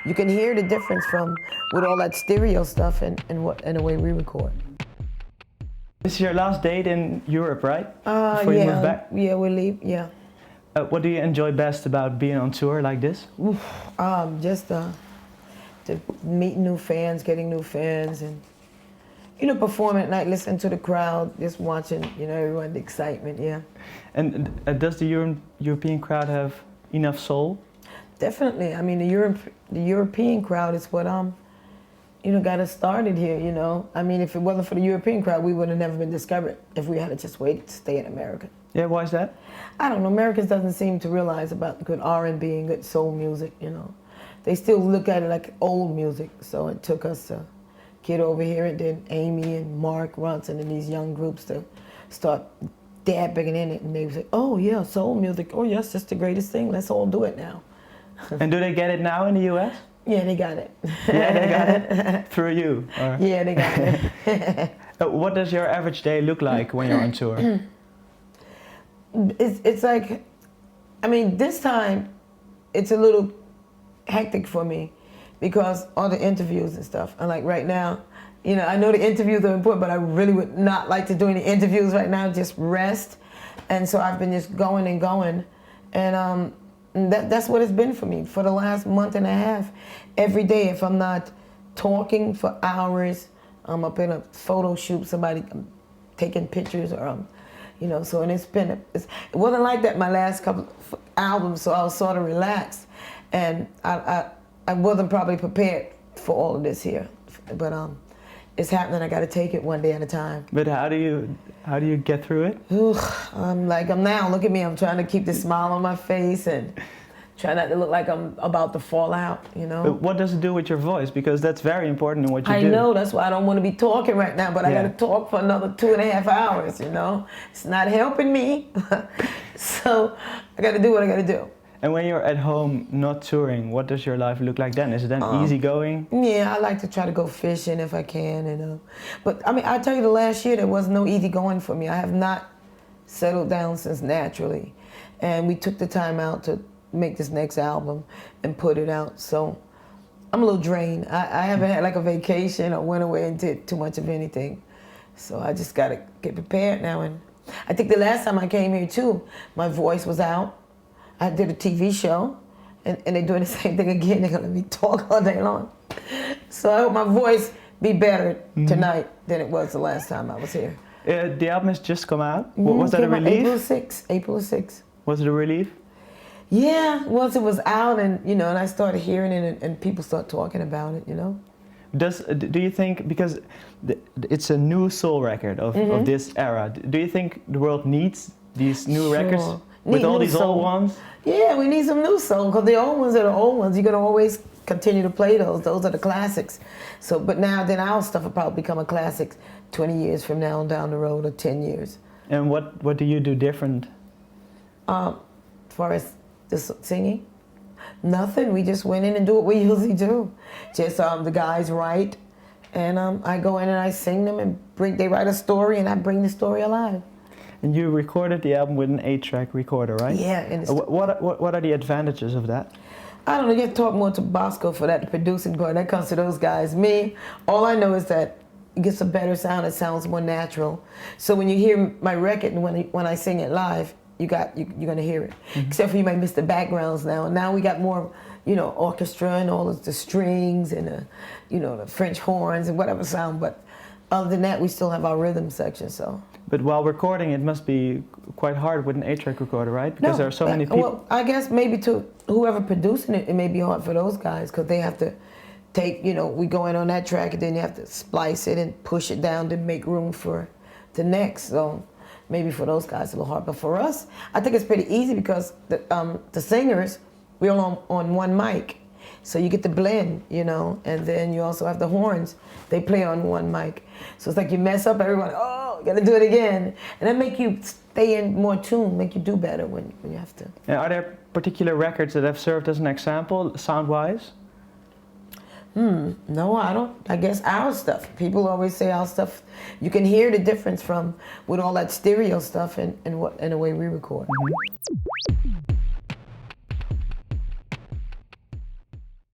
You can hear the difference from with all that stereo stuff and the way we record. This is your last date in Europe, right? Before you move back? Yeah, we leave, yeah. What do you enjoy best about being on tour like this? Just to meet new fans, getting new fans, and performing at night, listening to the crowd, just watching, everyone, the excitement, yeah. And does the European crowd have enough soul? Definitely. I mean, the European crowd is what got us started here. I mean, if it wasn't for the European crowd, we would have never been discovered if we had to just wait to stay in America. Yeah, why is that? I don't know. Americans doesn't seem to realize about good R&B and good soul music. They still look at it like old music. So it took us to get over here, and then Amy and Mark Ronson and these young groups to start dabbing in it, and they would say, "Oh yeah, soul music. Oh yes, that's the greatest thing. Let's all do it now." And do they get it now in the US? Yeah, they got it. Yeah, they got it? Through you? Or? Yeah, they got it. What does your average day look like when you're on tour? It's like, I mean, this time it's a little hectic for me because all the interviews and stuff. And like right now, I know the interviews are important, but I really would not like to do any interviews right now, just rest. And so I've been just going and going. And that's what it's been for me for the last month and a half. Every day, if I'm not talking for hours, I'm up in a photo shoot, somebody taking pictures, or so, and it wasn't like that my last couple of albums, so I was sort of relaxed, and I wasn't probably prepared for all of this here, but it's happening. I got to take it one day at a time. But how do you get through it? I'm now. Look at me. I'm trying to keep the smile on my face and try not to look like I'm about to fall out. But what does it do with your voice? Because that's very important in what you do. I know. That's why I don't want to be talking right now. But I got to talk for another 2.5 hours. It's not helping me. So I got to do what I got to do. And when you're at home, not touring, what does your life look like then? Is it then easygoing? Yeah, I like to try to go fishing if I can, But I mean, I tell you, the last year there was no easy going for me. I have not settled down since Naturally, and we took the time out to make this next album and put it out. So I'm a little drained. I haven't had like a vacation or went away and did too much of anything. So I just got to get prepared now. And I think the last time I came here too, my voice was out. I did a TV show, and they're doing the same thing again. They're gonna let me talk all day long. So I hope my voice be better tonight than it was the last time I was here. The album has just come out. Was that a relief? April 6th. Was it a relief? Yeah, once it was out, and and I started hearing it, and people start talking about it, Do you think, because it's a new soul record of this era, do you think the world needs these new records with all these old ones? Yeah, we need some new soul, because the old ones are the old ones. You're gonna always continue to play those. Those are the classics. So, but now then our stuff will probably become a classic 20 years from now down the road, or 10 years. And what do you do different? As far as just singing? Nothing. We just went in and do what we usually do. Just the guys write, and I go in and I sing them, and they write a story, and I bring the story alive. And you recorded the album with an 8-track recorder, right? Yeah. And what are the advantages of that? I don't know. You have to talk more to Bosco for that, the producing part. That comes to those guys. Me, all I know is that it gets a better sound. It sounds more natural. So when you hear my record and when I sing it live, you're gonna hear it. Except for you might miss the backgrounds now. And now we got more, orchestra and all of the strings and the French horns and whatever sound. But other than that, we still have our rhythm section. So. But while recording, it must be quite hard with an 8-track recorder, right? Because there are so many people. Well, I guess maybe to whoever producing it, it may be hard for those guys because they have to take, we go in on that track and then you have to splice it and push it down to make room for the next. So maybe for those guys it's a little hard. But for us, I think it's pretty easy because the singers, we're all on one mic. So you get the blend, and then you also have the horns. They play on one mic. So it's like you mess up, everyone, you gotta do it again. And that make you stay in more tune, make you do better when you have to. And are there particular records that have served as an example, sound-wise? No, I don't. I guess our stuff. People always say our stuff. You can hear the difference from with all that stereo stuff and the way we record.